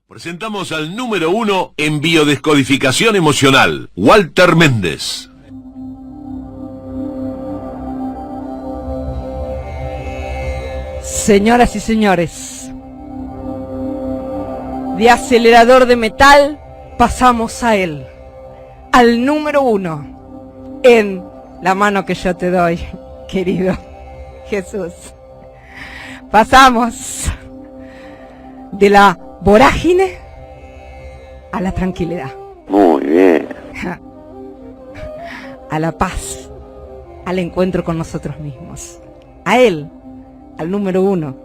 Presentamos al número 1 en biodescodificación emocional, Walter Méndez. Señoras y señores, de acelerador de metal pasamos a él, al número 1 en la mano que yo te doy, querido Jesús. Pasamos de la vorágine a la tranquilidad. Muy bien. A la paz, al encuentro con nosotros mismos. A él, al número 1,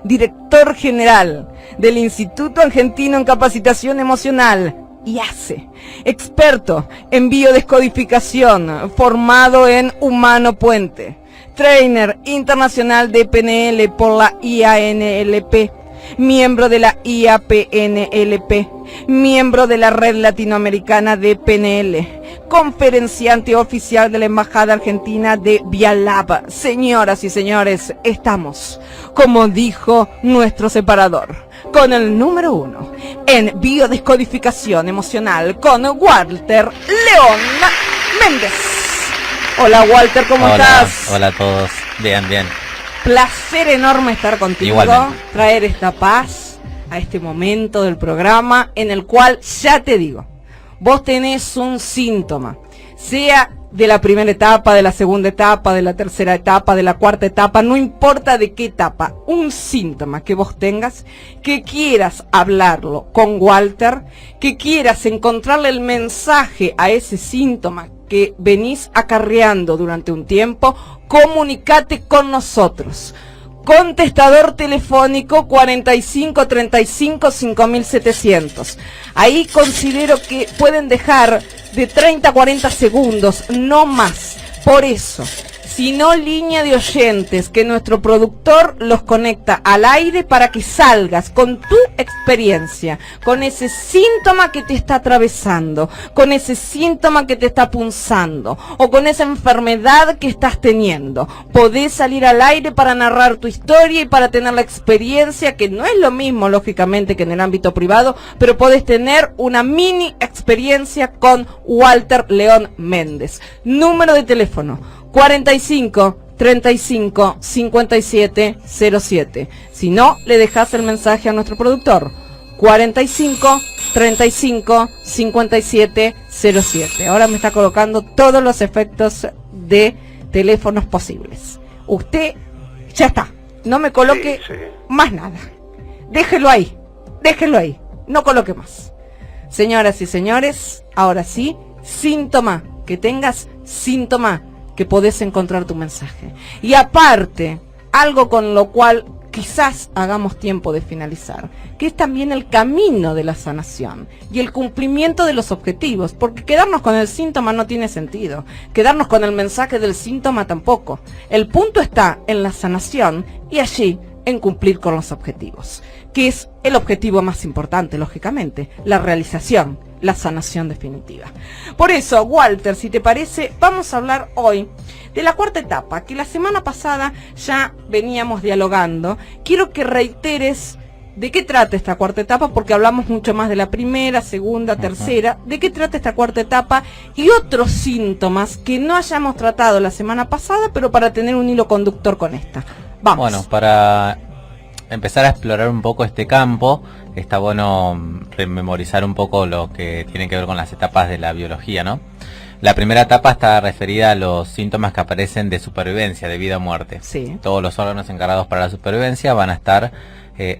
director general del Instituto Argentino en Capacitación Emocional, IACE, experto en biodescodificación, formado en Humano Puente, trainer internacional de PNL por la IANLP, miembro de la IAPNLP, miembro de la Red Latinoamericana de PNL, conferenciante oficial de la Embajada Argentina de Bialab. Señoras y señores, estamos, como dijo nuestro separador, con el número 1 en biodescodificación emocional, con Walter León Méndez. Hola Walter, ¿cómo estás? Hola a todos, bien. Placer enorme estar contigo. Igualmente. Traer esta paz a este momento del programa en el cual, ya te digo, vos tenés un síntoma, sea de la primera etapa, de la segunda etapa, de la tercera etapa, de la cuarta etapa, no importa de qué etapa, un síntoma que vos tengas, que quieras hablarlo con Walter, que quieras encontrarle el mensaje a ese síntoma que venís acarreando durante un tiempo, comunicate con nosotros. Contestador telefónico 4535 5700. Ahí considero que pueden dejar de 30 a 40 segundos, no más. Por eso, si no, línea de oyentes, que nuestro productor los conecta al aire para que salgas con tu experiencia, con ese síntoma que te está atravesando, con ese síntoma que te está punzando, o con esa enfermedad que estás teniendo. Podés salir al aire para narrar tu historia y para tener la experiencia, que no es lo mismo, lógicamente, que en el ámbito privado, pero podés tener una mini experiencia con Walter León Méndez. Número de teléfono 45 35 57 07. Si no, le dejas el mensaje a nuestro productor 45 35 57 07. Ahora me está colocando todos los efectos de teléfonos posibles. Usted ya está, no me coloque más nada. Déjelo ahí, no coloque más. Señoras y señores, ahora sí, síntoma que tengas, síntoma que podés encontrar tu mensaje. Y aparte, algo con lo cual quizás hagamos tiempo de finalizar, que es también el camino de la sanación y el cumplimiento de los objetivos, porque quedarnos con el síntoma no tiene sentido, quedarnos con el mensaje del síntoma tampoco. El punto está en la sanación y allí en cumplir con los objetivos, que es el objetivo más importante, lógicamente, la realización, la sanación definitiva. Por eso, Walter, si te parece, vamos a hablar hoy de la cuarta etapa, que la semana pasada ya veníamos dialogando. Quiero que reiteres de qué trata esta cuarta etapa, porque hablamos mucho más de la primera, segunda, tercera, de qué trata esta cuarta etapa y otros síntomas que no hayamos tratado la semana pasada, pero para tener un hilo conductor con esta. Vamos. Bueno, para empezar a explorar un poco este campo, está bueno rememorizar un poco lo que tiene que ver con las etapas de la biología, ¿no? La primera etapa está referida a los síntomas que aparecen de supervivencia, de vida o muerte. Sí. Todos los órganos encargados para la supervivencia van a estar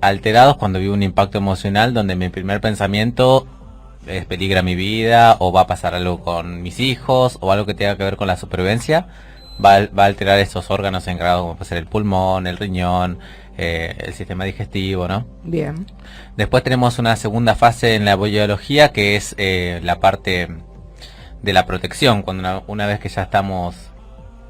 alterados cuando vivo un impacto emocional donde mi primer pensamiento es peligra mi vida, o va a pasar algo con mis hijos, o algo que tenga que ver con la supervivencia. Va a alterar esos órganos encargados, como puede ser el pulmón, el riñón, el sistema digestivo, ¿no? Bien. Después tenemos una segunda fase en la biología, que es la parte de la protección. Cuando una vez que ya estamos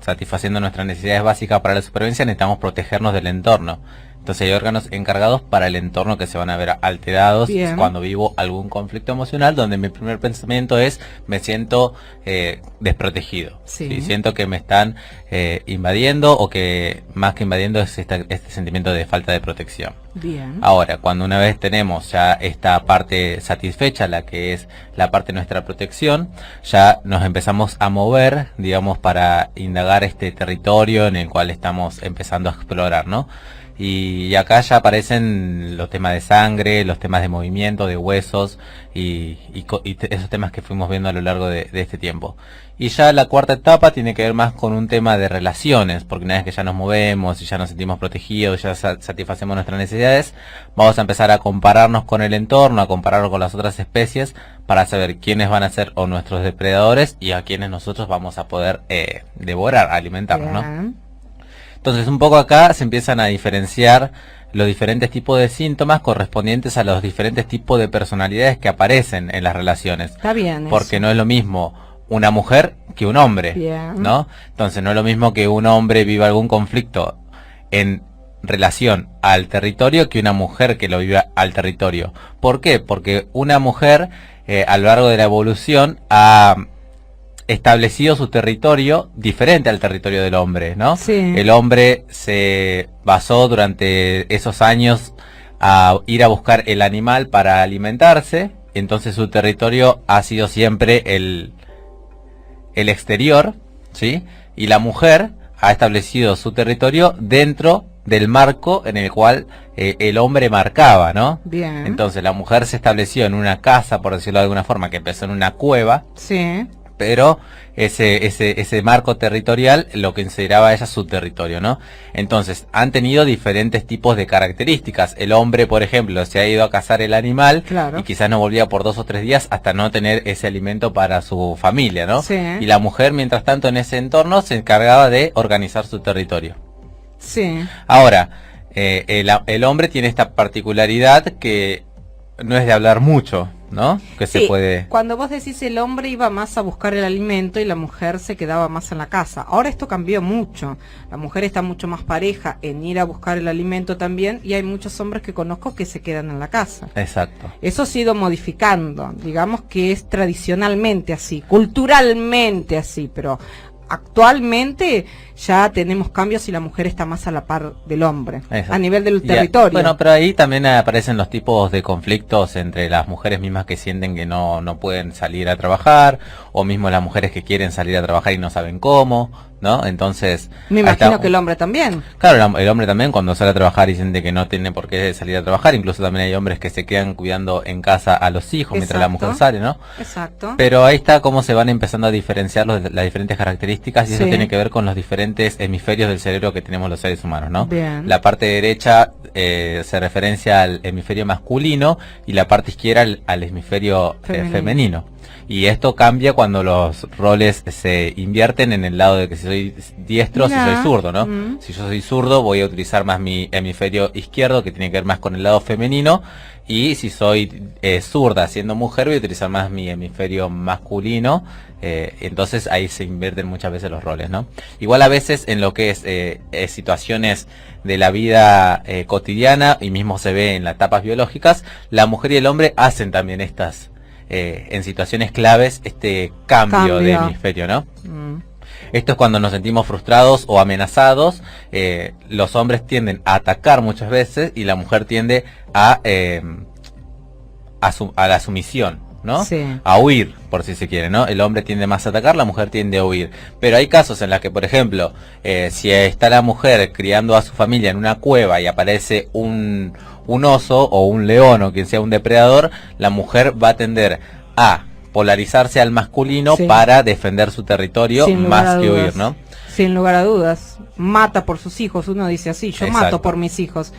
satisfaciendo nuestras necesidades básicas para la supervivencia, necesitamos protegernos del entorno. Entonces hay órganos encargados para el entorno que se van a ver alterados Bien. cuando vivo algún conflicto emocional, donde mi primer pensamiento es, me siento desprotegido. Sí. ¿Sí? Siento que me están invadiendo, o que más que invadiendo es este sentimiento de falta de protección. Bien. Ahora, cuando una vez tenemos ya esta parte satisfecha, la que es la parte de nuestra protección, ya nos empezamos a mover, digamos, para indagar este territorio en el cual estamos empezando a explorar, ¿no? Y acá ya aparecen los temas de sangre, los temas de movimiento, de huesos y esos temas que fuimos viendo a lo largo de este tiempo. Y ya la cuarta etapa tiene que ver más con un tema de relaciones, porque una vez que ya nos movemos y ya nos sentimos protegidos, ya satisfacemos nuestras necesidades, vamos a empezar a compararnos con el entorno, a compararlo con las otras especies, para saber quiénes van a ser o nuestros depredadores y a quiénes nosotros vamos a poder devorar, alimentarnos, ¿no? Bien. Entonces un poco acá se empiezan a diferenciar los diferentes tipos de síntomas correspondientes a los diferentes tipos de personalidades que aparecen en las relaciones. Está bien. Porque eso. no es lo mismo una mujer que un hombre, Bien. ¿no? Entonces no es lo mismo que un hombre viva algún conflicto en relación al territorio que una mujer que lo viva al territorio. ¿Por qué? Porque una mujer a lo largo de la evolución ha establecido su territorio diferente al territorio del hombre, ¿no? Sí. El hombre se basó durante esos años a ir a buscar el animal para alimentarse, entonces su territorio ha sido siempre el exterior, ¿sí? Y la mujer ha establecido su territorio dentro del marco en el cual el hombre marcaba, ¿no? Bien. Entonces la mujer se estableció en una casa, por decirlo de alguna forma, que empezó en una cueva, Sí. pero ese marco territorial lo que consideraba ella su territorio, ¿no? Entonces han tenido diferentes tipos de características. El hombre, por ejemplo, se ha ido a cazar el animal, Claro. y quizás no volvía por 2 o 3 días hasta no tener ese alimento para su familia, ¿no? Sí. Y la mujer, mientras tanto, en ese entorno se encargaba de organizar su territorio. Sí. Ahora, el hombre tiene esta particularidad que no es de hablar mucho, ¿no? Que se Sí, puede... Cuando vos decís el hombre iba más a buscar el alimento y la mujer se quedaba más en la casa. Ahora esto cambió mucho. La mujer está mucho más pareja en ir a buscar el alimento también, y hay muchos hombres que conozco que se quedan en la casa. Exacto. Eso se ha ido modificando. Digamos que es tradicionalmente así, culturalmente así, pero actualmente ya tenemos cambios y la mujer está más a la par del hombre, Exacto. a nivel del Y territorio. bueno, pero ahí también aparecen los tipos de conflictos entre las mujeres mismas que sienten que no pueden salir a trabajar, o mismo las mujeres que quieren salir a trabajar y no saben cómo, ¿no? Entonces... Me ahí imagino está- que el hombre también. Claro, el hombre también cuando sale a trabajar y siente que no tiene por qué salir a trabajar, incluso también hay hombres que se quedan cuidando en casa a los hijos mientras la Exacto. mujer sale, ¿no? Exacto. Pero ahí está cómo se van empezando a diferenciar las diferentes características, y eso Sí. tiene que ver con los diferentes hemisferios del cerebro que tenemos los seres humanos, ¿no? Bien. La parte derecha se referencia al hemisferio masculino y la parte izquierda al hemisferio femenino. Y esto cambia cuando los roles se invierten en el lado de que si soy diestro, si soy zurdo, ¿no? Si yo soy zurdo voy a utilizar más mi hemisferio izquierdo, que tiene que ver más con el lado femenino, y si soy zurda siendo mujer voy a utilizar más mi hemisferio masculino. Entonces ahí se invierten muchas veces los roles, ¿no? Igual a veces en lo que es situaciones de la vida cotidiana, y mismo se ve en las etapas biológicas, la mujer y el hombre hacen también estas en situaciones claves este cambio de hemisferio, ¿no? Esto es cuando nos sentimos frustrados o amenazados. Los hombres tienden a atacar muchas veces y la mujer tiende a la sumisión, ¿no? Sí. A huir, por si se quiere, ¿no? El hombre tiende más a atacar, la mujer tiende a huir. Pero hay casos en los que, por ejemplo, si está la mujer criando a su familia en una cueva y aparece un oso o un león o quien sea un depredador, la mujer va a tender a polarizarse al masculino Sí. para defender su territorio Sin lugar más a que dudas. huir, ¿no? Sin lugar a dudas. Mata por sus hijos, uno dice así, yo Exacto. mato por mis hijos.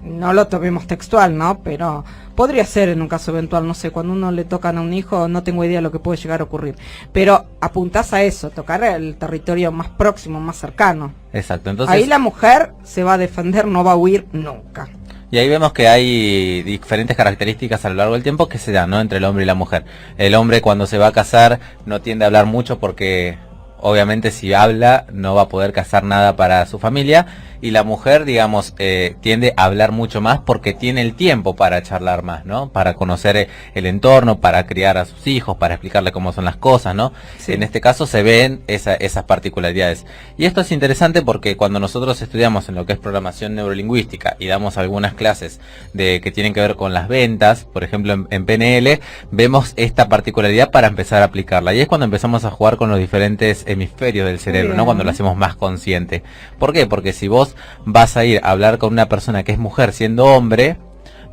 No lo tomemos textual, ¿no? Pero podría ser en un caso eventual, no sé, cuando uno le tocan a un hijo, no tengo idea de lo que puede llegar a ocurrir. Pero apuntás a eso, tocar el territorio más próximo, más cercano. Exacto, entonces... Ahí la mujer se va a defender, no va a huir nunca. Y ahí vemos que hay diferentes características a lo largo del tiempo que se dan, ¿no? Entre el hombre y la mujer. El hombre cuando se va a casar no tiende a hablar mucho porque obviamente si habla no va a poder casar nada para su familia, y la mujer, digamos, tiende a hablar mucho más porque tiene el tiempo para charlar más, ¿no? Para conocer el entorno, para criar a sus hijos, para explicarle cómo son las cosas, ¿no? Sí. En este caso se ven esas particularidades. Y esto es interesante porque cuando nosotros estudiamos en lo que es programación neurolingüística y damos algunas clases que tienen que ver con las ventas, por ejemplo en PNL, vemos esta particularidad para empezar a aplicarla. Y es cuando empezamos a jugar con los diferentes hemisferios del cerebro, ¿no? Cuando lo hacemos más consciente. ¿Por qué? Porque si vos vas a ir a hablar con una persona que es mujer siendo hombre,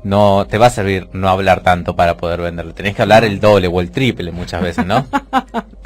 no te va a servir no hablar tanto para poder venderlo. Tenés que hablar el doble o el triple muchas veces, ¿no?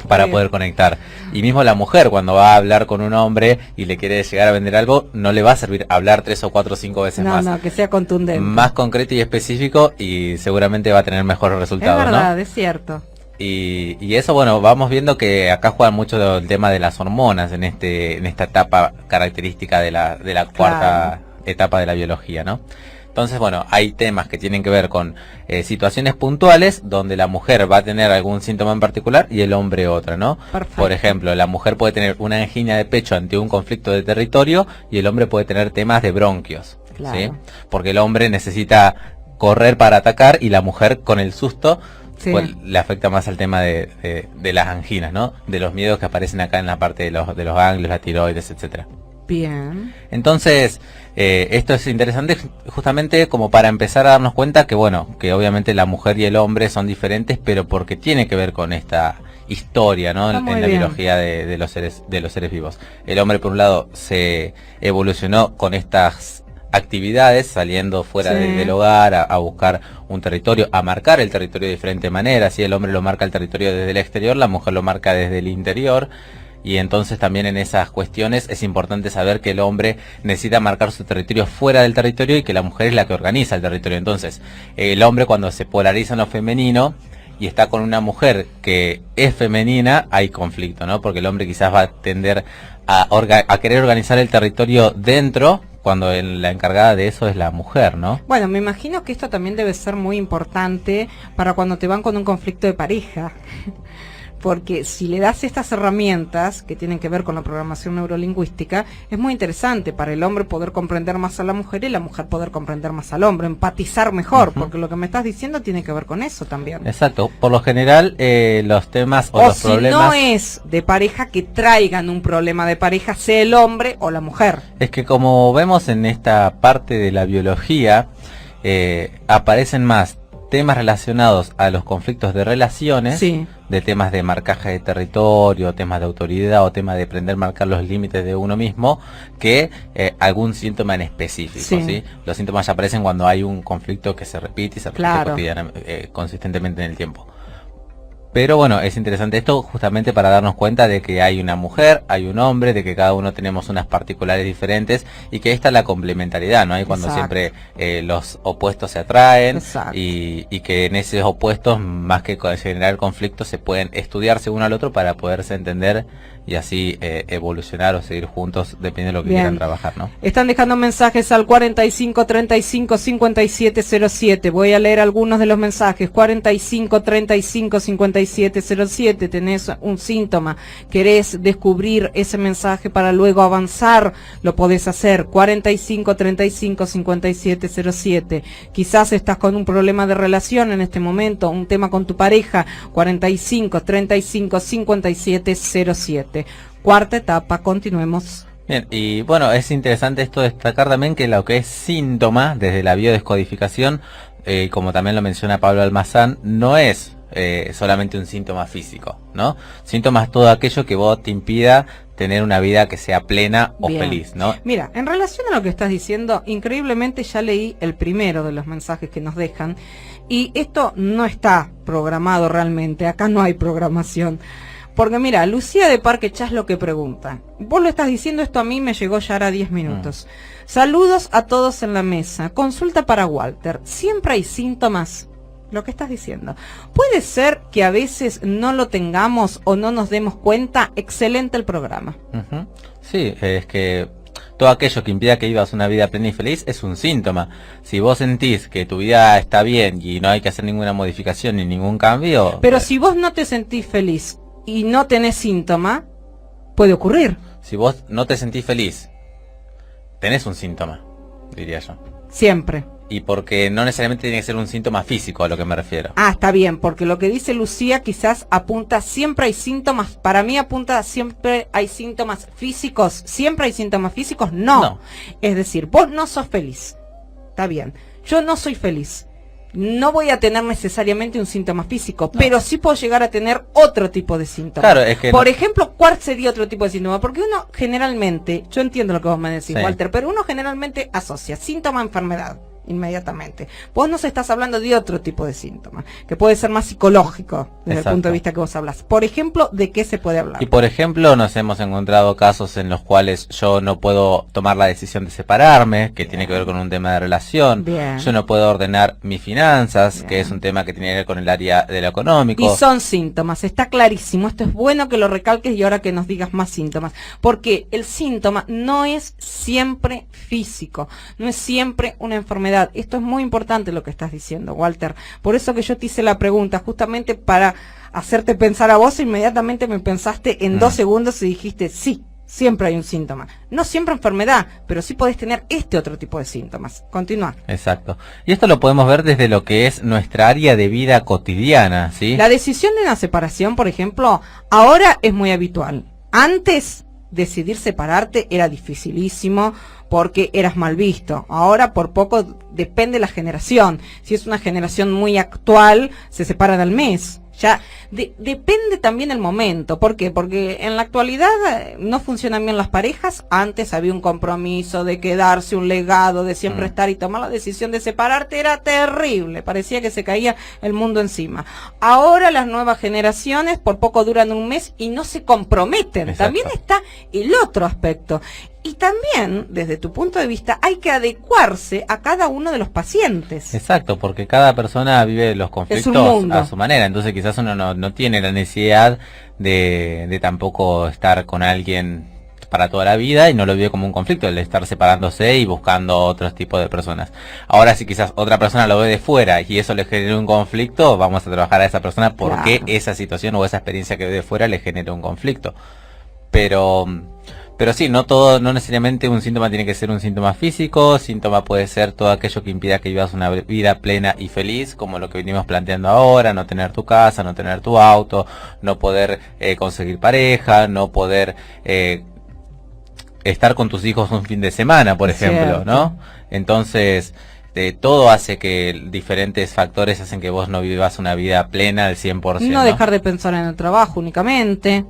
Para poder conectar. Y mismo la mujer, cuando va a hablar con un hombre y le quiere llegar a vender algo, no le va a servir hablar 3 o 4 o 5 veces más. No, que sea contundente. Más concreto y específico, y seguramente va a tener mejores resultados, es verdad, ¿no? es cierto. Y eso, bueno, vamos viendo que acá juega mucho el tema de las hormonas en esta etapa característica de la cuarta etapa de la biología, ¿no? Entonces, bueno, hay temas que tienen que ver con situaciones puntuales donde la mujer va a tener algún síntoma en particular y el hombre otra, ¿no? Perfecto. Por ejemplo, la mujer puede tener una angina de pecho ante un conflicto de territorio y el hombre puede tener temas de bronquios, Claro. ¿sí? Porque el hombre necesita correr para atacar y la mujer con el susto pues, le afecta más al tema de las anginas, ¿no? De los miedos que aparecen acá en la parte de los ganglios, la tiroides, etcétera. Bien. Entonces, esto es interesante justamente como para empezar a darnos cuenta que, bueno, que obviamente la mujer y el hombre son diferentes, pero porque tiene que ver con esta historia, ¿no? En la biología de los seres vivos. El hombre, por un lado, se evolucionó con estas actividades, saliendo fuera del hogar, a buscar un territorio, a marcar el territorio de diferente manera. Si el hombre lo marca el territorio desde el exterior, la mujer lo marca desde el interior. Y entonces también en esas cuestiones es importante saber que el hombre necesita marcar su territorio fuera del territorio y que la mujer es la que organiza el territorio. Entonces, el hombre, cuando se polariza en lo femenino y está con una mujer que es femenina, hay conflicto, ¿no? Porque el hombre quizás va a tender a querer organizar el territorio dentro, cuando la encargada de eso es la mujer, ¿no? Bueno, me imagino que esto también debe ser muy importante para cuando te van con un conflicto de pareja. Porque si le das estas herramientas que tienen que ver con la programación neurolingüística, es muy interesante para el hombre poder comprender más a la mujer y la mujer poder comprender más al hombre, empatizar mejor, porque lo que me estás diciendo tiene que ver con eso también. Exacto. Por lo general, los temas o los problemas... O si no es de pareja, que traigan un problema de pareja, sea el hombre o la mujer. Es que como vemos en esta parte de la biología, aparecen más temas relacionados a los conflictos de relaciones, de temas de marcaje de territorio, temas de autoridad o temas de aprender a marcar los límites de uno mismo, que algún síntoma en específico, ¿sí? Los síntomas ya aparecen cuando hay un conflicto que se repite y se repite consistentemente en el tiempo. Pero bueno, es interesante esto justamente para darnos cuenta de que hay una mujer, hay un hombre, de que cada uno tenemos unas particulares diferentes y que esta es la complementariedad, ¿no? Hay cuando siempre los opuestos se atraen y que en esos opuestos, más que generar conflictos, se pueden estudiarse uno al otro para poderse entender y así evolucionar o seguir juntos, depende de lo que quieran trabajar, ¿no? Están dejando mensajes al 45 35 57 07. Voy a leer algunos de los mensajes. 45 35 57 07. Tenés un síntoma, querés descubrir ese mensaje para luego avanzar, lo podés hacer. 45 35 57 07. Quizás estás con un problema de relación en este momento, un tema con tu pareja. 45 35 57 07. Cuarta etapa, continuemos. Bien, y bueno, es interesante esto destacar también que lo que es síntoma desde la biodescodificación, como también lo menciona Pablo Almazán, no es solamente un síntoma físico, ¿no? Síntoma es todo aquello que vos te impida tener una vida que sea plena o feliz, ¿no? Mira, en relación a lo que estás diciendo, increíblemente ya leí el primero de los mensajes que nos dejan, y esto no está programado realmente, acá no hay programación. Porque mira, Lucía de Parque Chas lo que pregunta. Vos lo estás diciendo, esto a mí me llegó ya ahora 10 minutos. Saludos a todos en la mesa. Consulta para Walter. ¿Siempre hay síntomas? Lo que estás diciendo. ¿Puede ser que a veces no lo tengamos o no nos demos cuenta? Excelente el programa. Sí, es que todo aquello que impida que vivas una vida plena y feliz es un síntoma. Si vos sentís que tu vida está bien y no hay que hacer ninguna modificación ni ningún cambio... Pero si vos no te sentís feliz y no tenés síntoma, Puede ocurrir. Si vos no te sentís feliz, tenés un síntoma, diría yo. Siempre. Y porque no necesariamente tiene que ser un síntoma físico, a lo que me refiero. Ah, está bien, porque lo que dice Lucía quizás apunta, siempre hay síntomas, para mí apunta, siempre hay síntomas físicos. ¿Siempre hay síntomas físicos? No. Es decir, vos no sos feliz. Está bien. Yo no soy feliz. No voy a tener necesariamente un síntoma físico, pero sí puedo llegar a tener otro tipo de síntomas. Claro, es que por ejemplo, ¿cuál sería otro tipo de síntoma? Porque uno generalmente, yo entiendo lo que vos me decís, Sí. Walter, pero uno generalmente asocia síntoma a enfermedad inmediatamente. Vos nos estás hablando de otro tipo de síntoma, que puede ser más psicológico desde Exacto. el punto de vista que vos hablas. Por ejemplo, ¿de qué se puede hablar? Y por ejemplo, nos hemos encontrado casos en los cuales yo no puedo tomar la decisión de separarme, que tiene que ver con un tema de relación. Bien. Yo no puedo ordenar mis finanzas, Bien. que es un tema que tiene que ver con el área de lo económico. Y son síntomas, está clarísimo. Esto es bueno que lo recalques y ahora que nos digas más síntomas. Porque el síntoma no es siempre físico, no es siempre una enfermedad. Esto es muy importante lo que estás diciendo, Walter. Por eso que yo te hice la pregunta, justamente para hacerte pensar a vos, inmediatamente me pensaste en 2 segundos y dijiste, sí, siempre hay un síntoma. No siempre enfermedad, pero sí podés tener este otro tipo de síntomas. Continúa. Exacto. Y esto lo podemos ver desde lo que es nuestra área de vida cotidiana, ¿sí? La decisión de una separación, por ejemplo, ahora es muy habitual. Antes, decidir separarte era dificilísimo porque eras mal visto. Ahora, por poco, depende de la generación. Si es una generación muy actual, se separan al mes. Ya depende también el momento. ¿Por qué? Porque en la actualidad no funcionan bien las parejas. Antes había un compromiso de quedarse, un legado, de siempre estar, y tomar la decisión de separarte era terrible. Parecía que se caía el mundo encima. Ahora las nuevas generaciones por poco duran un mes y no se comprometen. Exacto. También está el otro aspecto. Y también, desde tu punto de vista, hay que adecuarse a cada uno de los pacientes. Exacto, porque cada persona vive los conflictos mundo. a su manera, entonces quizás uno no tiene la necesidad de tampoco estar con alguien para toda la vida y no lo vive como un conflicto, el de estar separándose y buscando otros tipos de personas. Ahora si quizás otra persona lo ve de fuera y eso le genera un conflicto, vamos a trabajar a esa persona porque Claro. esa situación o esa experiencia que ve de fuera le genera un conflicto. Pero sí, no necesariamente un síntoma tiene que ser un síntoma físico. Síntoma puede ser todo aquello que impida que vivas una vida plena y feliz, como lo que venimos planteando ahora: no tener tu casa, no tener tu auto, no poder conseguir pareja, no poder estar con tus hijos un fin de semana, por ejemplo, Cierto. ¿no? Entonces, todo hace que diferentes factores hacen que vos no vivas una vida plena al 100%. No dejar de pensar en el trabajo únicamente.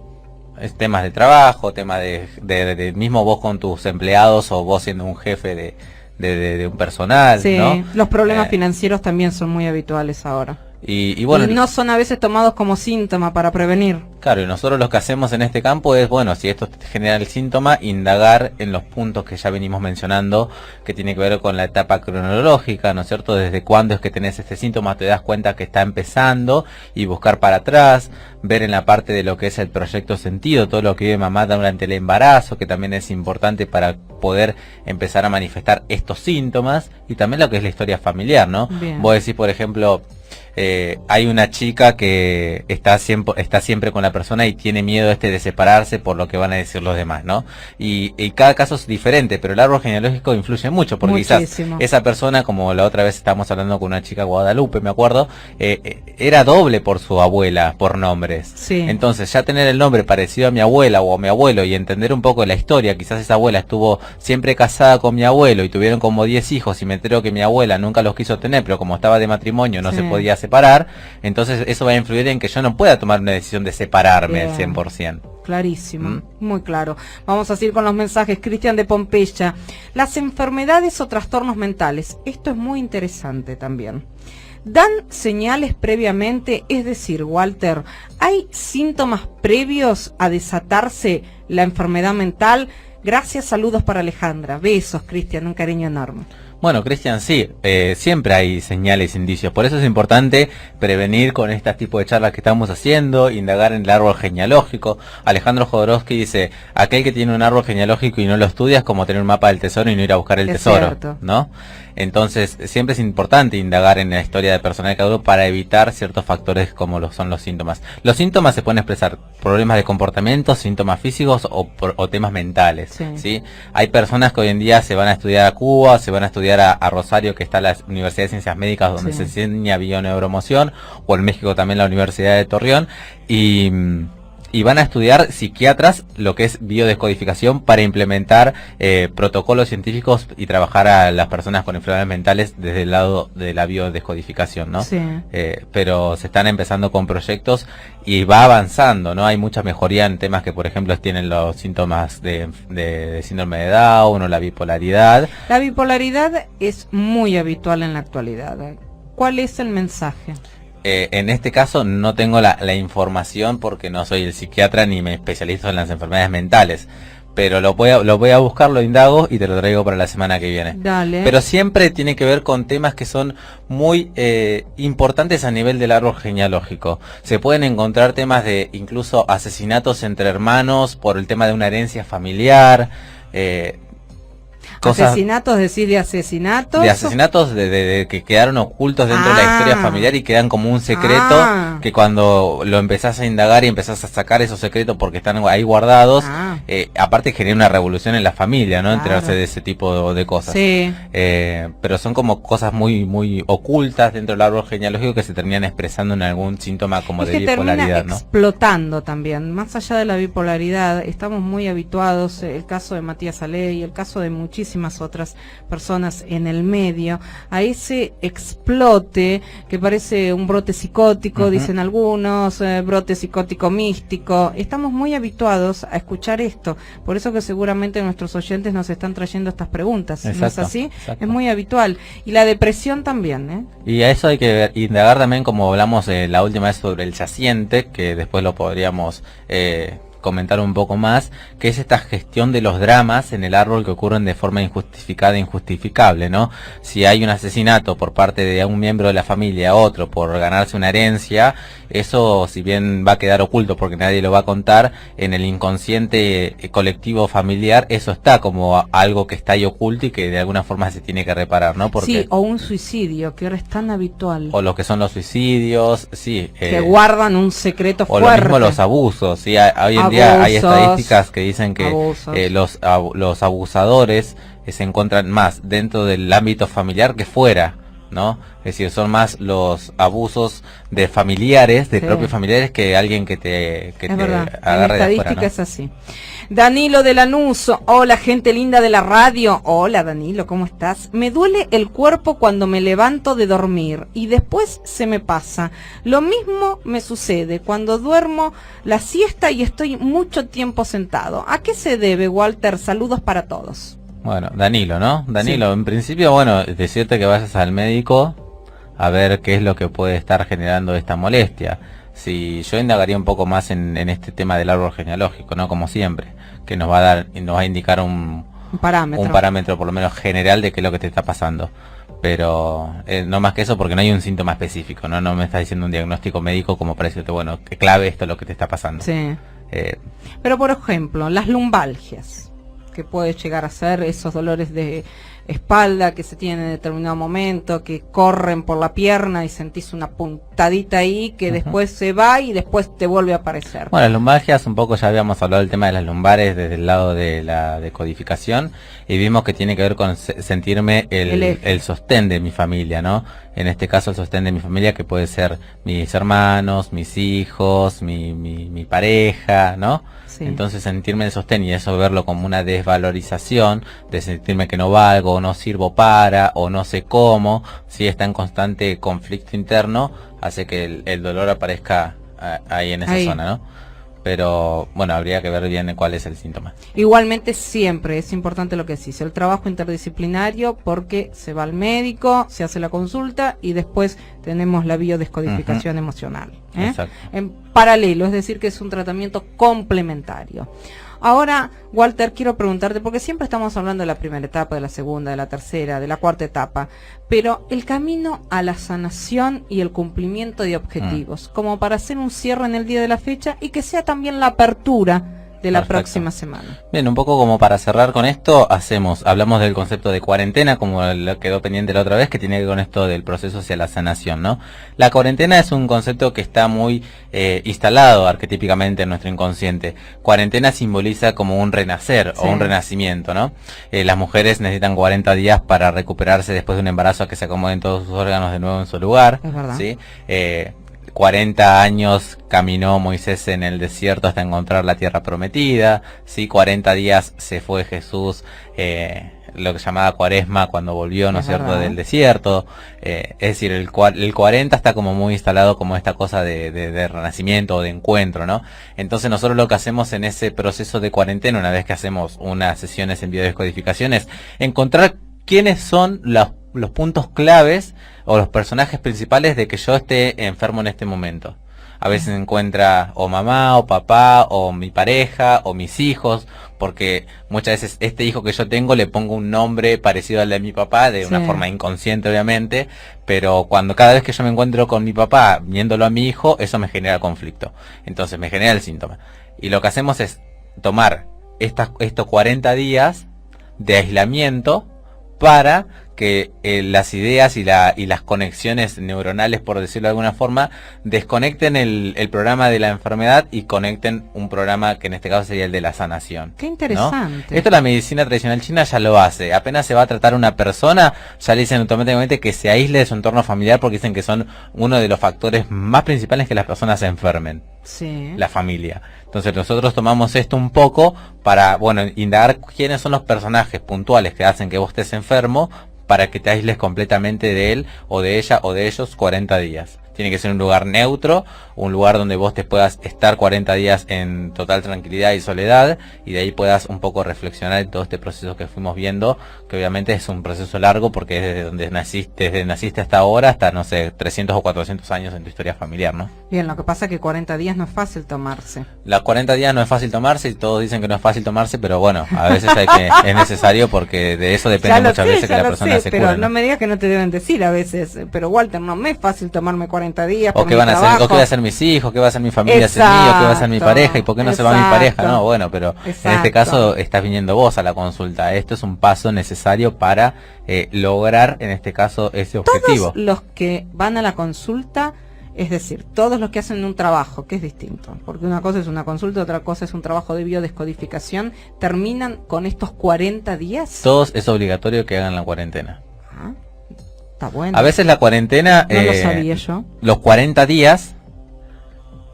Es temas de trabajo, temas de mismo vos con tus empleados o vos siendo un jefe de un personal, Sí, ¿no? los problemas financieros también son muy habituales ahora. Y bueno, y no son a veces tomados como síntoma para prevenir. claro, y nosotros lo que hacemos en este campo es, bueno, si esto te genera el síntoma, indagar en los puntos que ya venimos mencionando, que tiene que ver con la etapa cronológica, ¿no es cierto? Desde cuándo es que tenés este síntoma, te das cuenta que está empezando, y buscar para atrás, ver en la parte de lo que es el proyecto sentido, todo lo que vive mamá durante el embarazo, que también es importante para poder empezar a manifestar estos síntomas, y también lo que es la historia familiar, ¿no? Bien. Vos decís, por ejemplo, hay una chica que está siempre con la persona y tiene miedo de separarse por lo que van a decir los demás, ¿no? Y cada caso es diferente, pero el árbol genealógico influye mucho, porque Muchísimo. quizás esa persona, como la otra vez estábamos hablando con una chica Guadalupe, me acuerdo, era doble por su abuela, por nombres. Sí. Entonces, ya tener el nombre parecido a mi abuela o a mi abuelo y entender un poco la historia, quizás esa abuela estuvo siempre casada con mi abuelo y tuvieron como 10 hijos y me entero que mi abuela nunca los quiso tener, pero como estaba de matrimonio no Sí. se podía separar, entonces eso va a influir en que yo no pueda tomar una decisión de separarme al Bien. 100%. Clarísimo, muy claro. Vamos a seguir con los mensajes. Cristian de Pompeya. Las enfermedades o trastornos mentales. Esto es muy interesante también. ¿Dan señales previamente? Es decir, Walter, ¿hay síntomas previos a desatarse la enfermedad mental? Gracias, saludos para Alejandra. Besos, Cristian, un cariño enorme. Bueno, Cristian, sí, siempre hay señales, indicios. Por eso es importante prevenir con este tipo de charlas que estamos haciendo, indagar en el árbol genealógico. Alejandro Jodorowsky dice, aquel que tiene un árbol genealógico y no lo estudia es como tener un mapa del tesoro y no ir a buscar el Es tesoro, cierto. ¿no? Entonces, siempre es importante indagar en la historia de personal de cada uno para evitar ciertos factores como lo son los síntomas. Los síntomas se pueden expresar problemas de comportamiento, síntomas físicos o temas mentales. Sí. ¿Sí? Hay personas que hoy en día se van a estudiar a Cuba, se van a estudiar a Rosario, que está la Universidad de Ciencias Médicas, donde se enseña bioneuromoción, o en México también la Universidad de Torreón, y van a estudiar psiquiatras lo que es biodescodificación para implementar protocolos científicos y trabajar a las personas con enfermedades mentales desde el lado de la biodescodificación, ¿no? Sí. Pero se están empezando con proyectos y va avanzando, ¿no? Hay mucha mejoría en temas que, por ejemplo, tienen los síntomas de síndrome de Down o la bipolaridad. La bipolaridad es muy habitual en la actualidad. ¿Cuál es el mensaje? En este caso no tengo la información porque no soy el psiquiatra ni me especializo en las enfermedades mentales, pero lo voy a buscar, lo indago y te lo traigo para la semana que viene. Dale. Pero siempre tiene que ver con temas que son muy importantes a nivel del árbol genealógico. Se pueden encontrar temas de incluso asesinatos entre hermanos por el tema de una herencia familiar, asesinatos, decir de asesinatos. De asesinatos de que quedaron ocultos dentro de la historia familiar y quedan como un secreto que cuando lo empezás a indagar y empezás a sacar esos secretos porque están ahí guardados, aparte genera una revolución en la familia, ¿no? Claro. Enterarse de ese tipo de cosas. Sí. Pero son como cosas muy muy ocultas dentro del árbol genealógico que se terminan expresando en algún síntoma como de bipolaridad, termina explotando también. Más allá de la bipolaridad, estamos muy habituados, el caso de Matías Aley, el caso de muchísimas otras personas en el medio, a ese explote que parece un brote psicótico, dicen algunos, brote psicótico místico. Estamos muy habituados a escuchar esto, por eso que seguramente nuestros oyentes nos están trayendo estas preguntas. Exacto, ¿no es así? exacto. Es muy habitual. Y la depresión también, ¿eh? Y a eso hay que indagar también, como hablamos la última vez sobre el yaciente, que después lo podríamos comentar un poco más, que es esta gestión de los dramas en el árbol que ocurren de forma injustificada e injustificable, ¿no? Si hay un asesinato por parte de un miembro de la familia a otro por ganarse una herencia, eso, si bien va a quedar oculto porque nadie lo va a contar, en el inconsciente colectivo familiar eso está como algo que está ahí oculto y que de alguna forma se tiene que reparar, ¿no? Porque, sí, o un suicidio, que ahora es tan habitual. o lo que son los suicidios, sí. Que guardan un secreto o fuerte. lo mismo los abusos, ¿sí? Hoy en día hay estadísticas que dicen que los abusadores se encuentran más dentro del ámbito familiar que fuera, ¿no? Es decir, son más los abusos de familiares, de propios familiares, que alguien que te agarre de afuera, ¿no? Es así. Danilo de Lanús, hola gente linda de la radio. Hola Danilo, ¿cómo estás? Me duele el cuerpo cuando me levanto de dormir y después se me pasa. Lo mismo me sucede cuando duermo la siesta y estoy mucho tiempo sentado. ¿A qué se debe, Walter? Saludos para todos. Bueno, Danilo, ¿no? Danilo, en principio, bueno, decirte que vayas al médico a ver qué es lo que puede estar generando esta molestia. Si yo indagaría un poco más en este tema del árbol genealógico, ¿no? Como siempre, que nos va a indicar un parámetro por lo menos general de qué es lo que te está pasando. Pero no más que eso, porque no hay un síntoma específico, ¿no? No me está diciendo un diagnóstico médico como para decirte, bueno, que clave esto es lo que te está pasando. Sí. Pero por ejemplo, las lumbalgias, que puede llegar a ser esos dolores de espalda que se tienen en determinado momento, que corren por la pierna y sentís una puntadita ahí que después se va y después te vuelve a aparecer. Bueno, las lumbalgias, un poco ya habíamos hablado del tema de las lumbares desde el lado de la decodificación y vimos que tiene que ver con sentirme el sostén de mi familia, ¿no? En este caso el sostén de mi familia, que puede ser mis hermanos, mis hijos, mi pareja, ¿no? Sí. Entonces sentirme el sostén y eso verlo como una desvalorización, de sentirme que no valgo, o no sirvo para, o no sé cómo, si está en constante conflicto interno, hace que el dolor aparezca ahí en esa zona, ¿no? Pero bueno, habría que ver bien cuál es el síntoma. Igualmente siempre es importante lo que se dice, el trabajo interdisciplinario, porque se va al médico, se hace la consulta y después tenemos la biodescodificación emocional, Exacto. En paralelo, es decir que es un tratamiento complementario. Ahora, Walter, quiero preguntarte, porque siempre estamos hablando de la primera etapa, de la segunda, de la tercera, de la cuarta etapa, pero el camino a la sanación y el cumplimiento de objetivos, como para hacer un cierre en el día de la fecha y que sea también la apertura de la Perfecto. próxima semana. Bien, un poco como para cerrar con esto, hablamos del concepto de cuarentena, como lo quedó pendiente la otra vez, que tiene que ver con esto del proceso hacia la sanación, ¿no? La cuarentena es un concepto que está muy instalado arquetípicamente en nuestro inconsciente. Cuarentena simboliza como un renacer o un renacimiento, ¿no? Las mujeres necesitan 40 días para recuperarse después de un embarazo, a que se acomoden todos sus órganos de nuevo en su lugar, Es verdad. ¿sí? 40 años caminó Moisés en el desierto hasta encontrar la tierra prometida, ¿sí? 40 días se fue Jesús, lo que se llamaba Cuaresma, cuando volvió, ¿no es cierto?, del desierto. Es decir, el 40 está como muy instalado como esta cosa de renacimiento o de encuentro, ¿no? Entonces nosotros lo que hacemos en ese proceso de cuarentena, una vez que hacemos unas sesiones en biodescodificación, es encontrar quiénes son los puntos claves o los personajes principales de que yo esté enfermo en este momento. A veces se encuentra o mamá o papá o mi pareja o mis hijos, porque muchas veces este hijo que yo tengo le pongo un nombre parecido al de mi papá, de una forma inconsciente obviamente, pero cada vez que yo me encuentro con mi papá viéndolo a mi hijo, eso me genera conflicto, entonces me genera el síntoma. Y lo que hacemos es tomar estos 40 días de aislamiento para que las ideas y las conexiones neuronales, por decirlo de alguna forma, desconecten el programa de la enfermedad y conecten un programa que en este caso sería el de la sanación. Qué interesante. ¿No? Esto la medicina tradicional china ya lo hace. Apenas se va a tratar una persona, ya le dicen automáticamente que se aísle de su entorno familiar, porque dicen que son uno de los factores más principales que las personas se enfermen. Sí. La familia. Entonces nosotros tomamos esto un poco para, indagar quiénes son los personajes puntuales que hacen que vos estés enfermo, para que te aísles completamente de él o de ella o de ellos 40 días. Tiene que ser un lugar neutro, un lugar donde vos te puedas estar 40 días en total tranquilidad y soledad, y de ahí puedas un poco reflexionar en todo este proceso que fuimos viendo, que obviamente es un proceso largo porque es desde donde naciste hasta ahora, hasta, no sé, 300 o 400 años en tu historia familiar, ¿no? Bien, lo que pasa es que 40 días no es fácil tomarse. Las 40 días no es fácil tomarse, y todos dicen que no es fácil tomarse, pero bueno, a veces es necesario, porque de eso depende muchas veces que la persona se pero cure, no me digas que no te deben decir a veces, pero Walter, no me es fácil tomarme 40 días o por qué mi van a hacer, trabajo. o qué va a hacer mis hijos, qué va a hacer mi familia sin mí, o qué va a hacer mi pareja, y por qué no se va mi pareja, no, bueno, pero en este caso estás viniendo vos a la consulta. Esto es un paso necesario para lograr, en este caso, ese objetivo. Todos los que van a la consulta, es decir, todos los que hacen un trabajo, que es distinto, porque una cosa es una consulta, otra cosa es un trabajo de biodescodificación, terminan con estos 40 días. Todos es obligatorio que hagan la cuarentena. Ah, está bueno. A veces la cuarentena, no lo sabía yo. los 40 días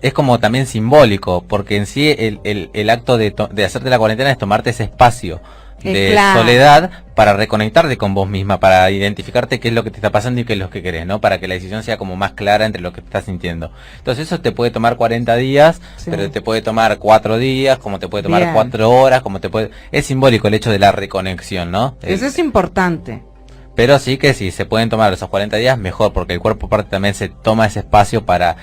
es como también simbólico, porque en sí el acto de hacerte la cuarentena es tomarte ese espacio de soledad para reconectarte con vos misma, para identificarte qué es lo que te está pasando y qué es lo que querés, ¿no? Para que la decisión sea como más clara entre lo que estás sintiendo. Entonces eso te puede tomar 40 días, pero te puede tomar 4 días, como te puede tomar 4 horas, es simbólico el hecho de la reconexión, ¿no? Eso es importante. Pero sí que si se pueden tomar esos 40 días, mejor, porque el cuerpo aparte también se toma ese espacio para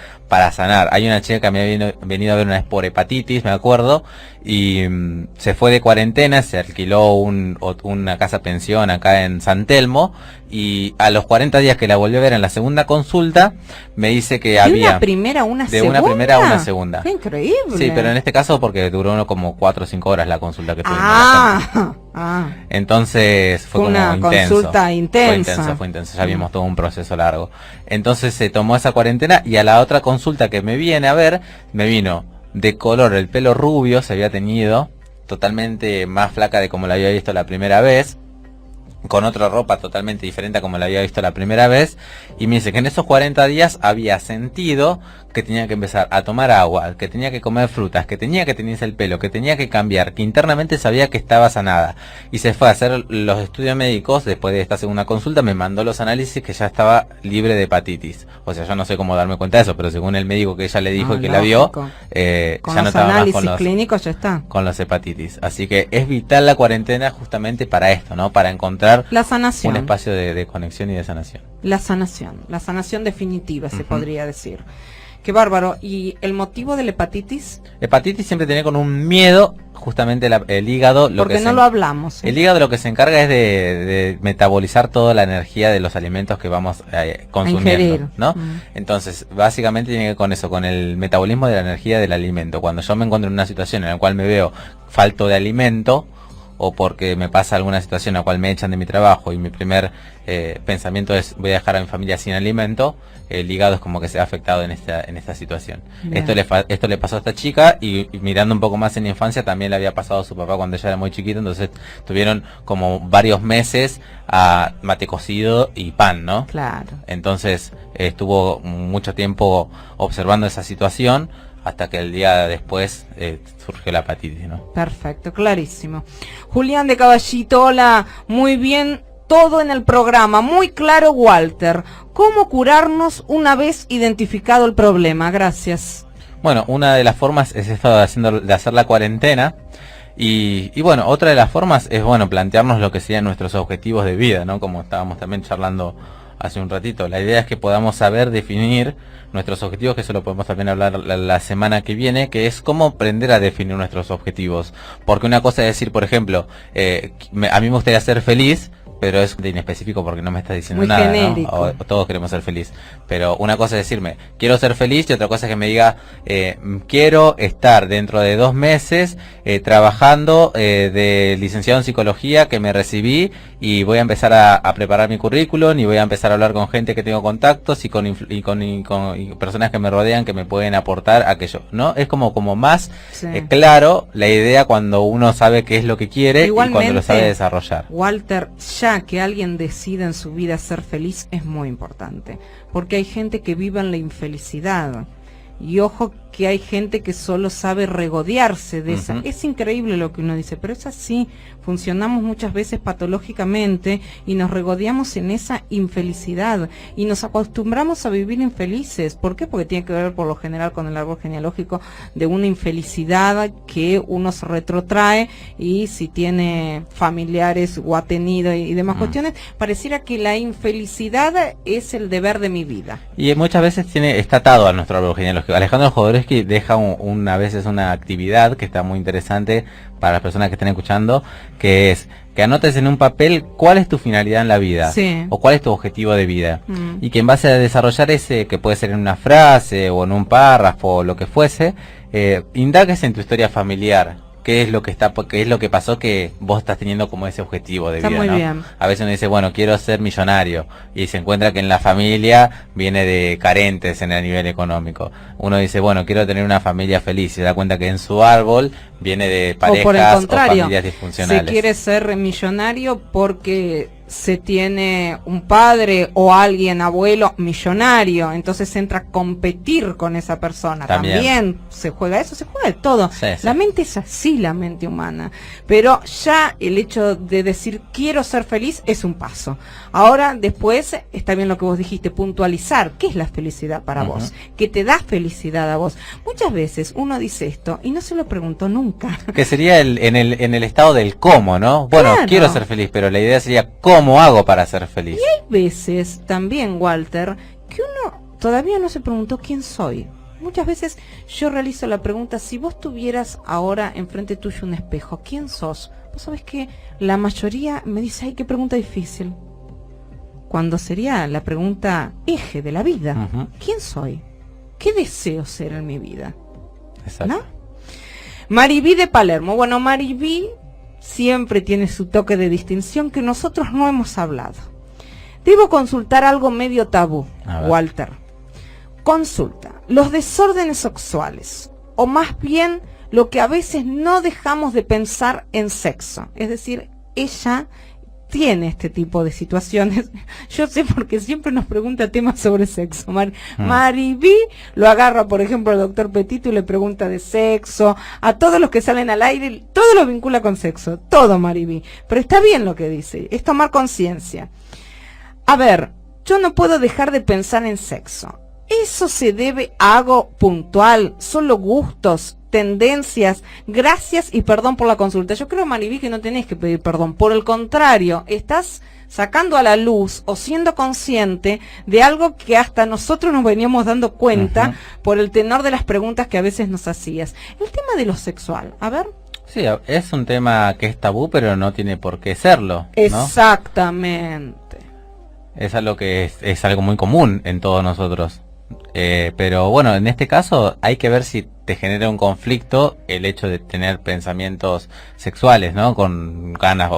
sanar. Hay una chica que me había venido a ver una vez por hepatitis, me acuerdo, y se fue de cuarentena, se alquiló una casa pensión acá en San Telmo, y a los 40 días que la volvió a ver en la segunda consulta, me dice que había... ¿De una primera a una segunda? De una primera a una segunda. ¡Qué increíble! Sí, pero en este caso porque duró como 4 o 5 horas la consulta que tuvimos. Entonces fue como una consulta intensa. Fue intensa, ya vimos todo un proceso largo. Entonces se tomó esa cuarentena, y a la otra consulta que me viene a ver, me vino de color el pelo rubio, se había teñido, totalmente más flaca de como la había visto la primera vez, con otra ropa totalmente diferente a como la había visto la primera vez, y me dice que en esos 40 días había sentido que tenía que empezar a tomar agua, que tenía que comer frutas, que tenía que teñirse el pelo, que tenía que cambiar, que internamente sabía que estaba sanada, y se fue a hacer los estudios médicos. Después de esta segunda consulta me mandó los análisis que ya estaba libre de hepatitis. O sea, yo no sé cómo darme cuenta de eso, pero según el médico que ella le dijo y que la vio, con ya no los estaba análisis más clínicos ya está. con los hepatitis. Así que es vital la cuarentena justamente para esto, ¿no? Para encontrar la sanación, un espacio de conexión y de sanación. La sanación definitiva, se podría decir. Qué bárbaro. ¿Y el motivo de la hepatitis? Hepatitis siempre tiene con un miedo, justamente el hígado. Porque no lo hablamos. El hígado lo que se encarga es de metabolizar toda la energía de los alimentos que vamos consumiendo, ¿no? Entonces, básicamente tiene que ver con eso, con el metabolismo de la energía del alimento. Cuando yo me encuentro en una situación en la cual me veo falto de alimento, o porque me pasa alguna situación en la cual me echan de mi trabajo y mi primer pensamiento es voy a dejar a mi familia sin alimento, el hígado es como que se ha afectado en esta situación. Esto le pasó a esta chica y mirando un poco más en la infancia también le había pasado a su papá cuando ella era muy chiquito, entonces tuvieron como varios meses a mate cocido y pan, ¿no? Claro. Entonces estuvo mucho tiempo observando esa situación hasta que el día después surgió la hepatitis, ¿no? Perfecto, clarísimo. Julián de Caballito, hola, muy bien, todo en el programa, muy claro, Walter. ¿Cómo curarnos una vez identificado el problema? Gracias. Bueno, una de las formas es esto de hacer la cuarentena. Y bueno, otra de las formas es, bueno, plantearnos lo que serían nuestros objetivos de vida, ¿no? Como estábamos también charlando hace un ratito. La idea es que podamos saber definir nuestros objetivos, que eso lo podemos también hablar la semana que viene, que es cómo aprender a definir nuestros objetivos. Porque una cosa es decir, por ejemplo, a mí me gustaría ser feliz, pero es de inespecífico porque no me está diciendo muy nada, genérico, ¿no? Todos queremos ser feliz. Pero una cosa es decirme, quiero ser feliz, y otra cosa es que me diga, quiero estar dentro de 2 meses trabajando de licenciado en psicología, que me recibí, y voy a empezar a preparar mi currículum, y voy a empezar a hablar con gente que tengo contactos, y con personas que me rodean que me pueden aportar aquello, ¿no? Es como más claro la idea cuando uno sabe qué es lo que quiere. Igualmente, y cuando lo sabe desarrollar. Walter, ya que alguien decida en su vida ser feliz es muy importante, porque hay gente que vive en la infelicidad, y ojo que hay gente que solo sabe regodearse de esa. Es increíble lo que uno dice, pero es así. Funcionamos muchas veces patológicamente y nos regodeamos en esa infelicidad y nos acostumbramos a vivir infelices. ¿Por qué? Porque tiene que ver por lo general con el árbol genealógico de una infelicidad que uno se retrotrae, y si tiene familiares o ha tenido y demás cuestiones, pareciera que la infelicidad es el deber de mi vida. Y muchas veces está atado a nuestro árbol genealógico. Alejandro Jodorowsky deja a veces una actividad que está muy interesante para las personas que estén escuchando, que es que anotes en un papel cuál es tu finalidad en la vida, o cuál es tu objetivo de vida, y que en base a desarrollar ese, que puede ser en una frase o en un párrafo o lo que fuese, indagues en tu historia familiar. ¿Qué es lo que pasó que vos estás teniendo como ese objetivo de vida? Está muy bien. A veces uno dice, bueno, quiero ser millonario, y se encuentra que en la familia viene de carentes en el nivel económico. Uno dice, bueno, quiero tener una familia feliz, y se da cuenta que en su árbol viene de parejas o por el contrario, o familias disfuncionales. Se quiere ser millonario porque se tiene un padre o alguien, abuelo, millonario, entonces entra a competir con esa persona. También se juega eso, se juega de todo. La mente es así, la mente humana. Pero ya el hecho de decir quiero ser feliz es un paso. Ahora, después, está bien lo que vos dijiste, puntualizar qué es la felicidad para vos, qué te da felicidad a vos. Muchas veces uno dice esto y no se lo preguntó nunca. Que sería en el estado del cómo, ¿no? Bueno, quiero ser feliz, pero la idea sería ¿cómo hago para ser feliz? Y hay veces también, Walter, que uno todavía no se preguntó quién soy. Muchas veces yo realizo la pregunta, si vos tuvieras ahora enfrente tuyo un espejo, ¿quién sos? Vos sabés que la mayoría me dice, ay, qué pregunta difícil. Cuando sería la pregunta eje de la vida. ¿Quién soy? ¿Qué deseo ser en mi vida? Exacto. ¿No? Maribí de Palermo. Bueno, Maribí siempre tiene su toque de distinción que nosotros no hemos hablado. Debo consultar algo medio tabú, Walter. Consulta, los desórdenes sexuales, o más bien lo que a veces no dejamos de pensar en sexo. Es decir, ella tiene este tipo de situaciones. Yo sé porque siempre nos pregunta temas sobre sexo. Maribí lo agarra, por ejemplo, al doctor Petito y le pregunta de sexo. A todos los que salen al aire, todo lo vincula con sexo. Todo, Maribí. Pero está bien lo que dice. Es tomar conciencia. A ver, yo no puedo dejar de pensar en sexo. ¿Eso se debe a algo puntual? ¿Solo gustos? tendencias. Gracias y perdón por la consulta. Yo creo, Mariví, que no tenés que pedir perdón. Por el contrario, estás sacando a la luz o siendo consciente de algo que hasta nosotros nos veníamos dando cuenta por el tenor de las preguntas que a veces nos hacías. El tema de lo sexual, a ver. Sí, es un tema que es tabú, pero no tiene por qué serlo, ¿no? Exactamente. Es algo que es algo muy común en todos nosotros. Pero bueno, en este caso hay que ver si te genera un conflicto el hecho de tener pensamientos sexuales, ¿no? Con ganas,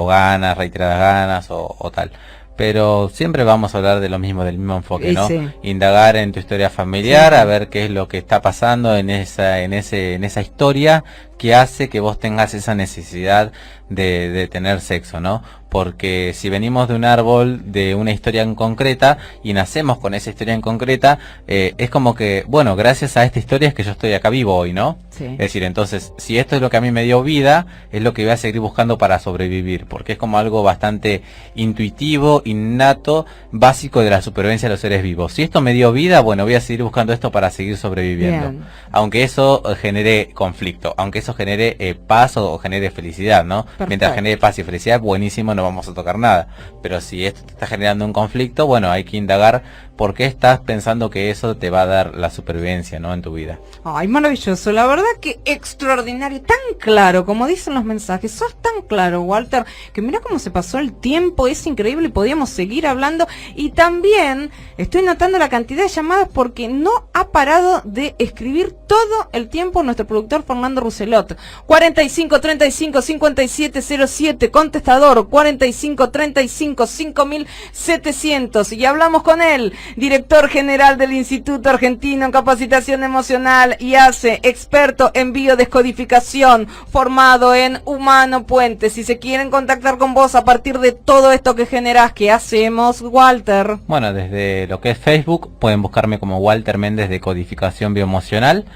reiteradas ganas o tal. Pero siempre vamos a hablar de lo mismo, del mismo enfoque, ¿no? Sí. Indagar en tu historia familiar, Sí. a ver qué es lo que está pasando en esa historia que hace que vos tengas esa necesidad de tener sexo, ¿no? Porque si venimos de un árbol, de una historia en concreta, y nacemos con esa historia en concreta, es como que, bueno, gracias a esta historia es que yo estoy acá vivo hoy, ¿no? Sí. Es decir, entonces, si esto es lo que a mí me dio vida, es lo que voy a seguir buscando para sobrevivir, porque es como algo bastante intuitivo, innato, básico de la supervivencia de los seres vivos. Si esto me dio vida, bueno, voy a seguir buscando esto para seguir sobreviviendo. Bien. Aunque eso genere conflicto, aunque eso genere paz o genere felicidad, ¿no? Perfecto. Mientras genere paz y felicidad, buenísimo, no vamos a tocar nada. Pero si esto te está generando un conflicto, bueno, hay que indagar por qué estás pensando que eso te va a dar la supervivencia, ¿no? En tu vida. Ay, maravilloso, la verdad que extraordinario, tan claro, como dicen los mensajes, sos tan claro, Walter, que mira cómo se pasó el tiempo, es increíble y podíamos seguir hablando, y también estoy notando la cantidad de llamadas porque no ha parado de escribir todo el tiempo nuestro productor Fernando Rousselot. 45 35 57 07, contestador 45 35 5700, y hablamos con él, director general del Instituto Argentino en Capacitación Emocional y experto en biodescodificación, formado en Humano Puente. Si se quieren contactar con vos a partir de todo esto que generás, ¿qué hacemos, Walter? Bueno, desde lo que es Facebook pueden buscarme como Walter Méndez de Codificación Bioemocional,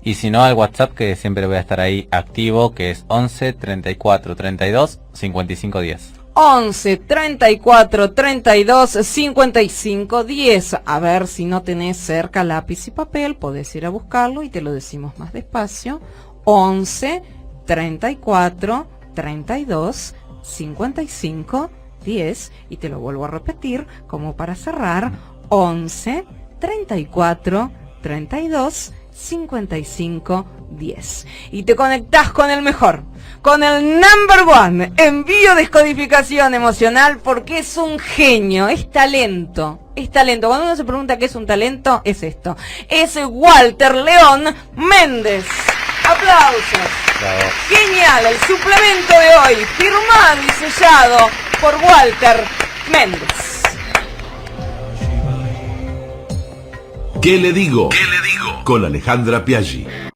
y si no al WhatsApp, que siempre voy a estar ahí activo, que es 11 34 32 55 10. 11 34 32 55 10. A ver, si no tenés cerca lápiz y papel, podés ir a buscarlo y te lo decimos más despacio. 11 34 32 55 10. Y te lo vuelvo a repetir como para cerrar. 11 34 32 55 10. Y te conectás con el mejor, con el number one en biodescodificación emocional, porque es un genio, es talento. Es talento. Cuando uno se pregunta qué es un talento, es esto. Es Walter León Méndez. Aplausos. Bravo. Genial, el suplemento de hoy, firmado y sellado por Walter Méndez. ¿Qué le digo? Con Alejandra Piaggi.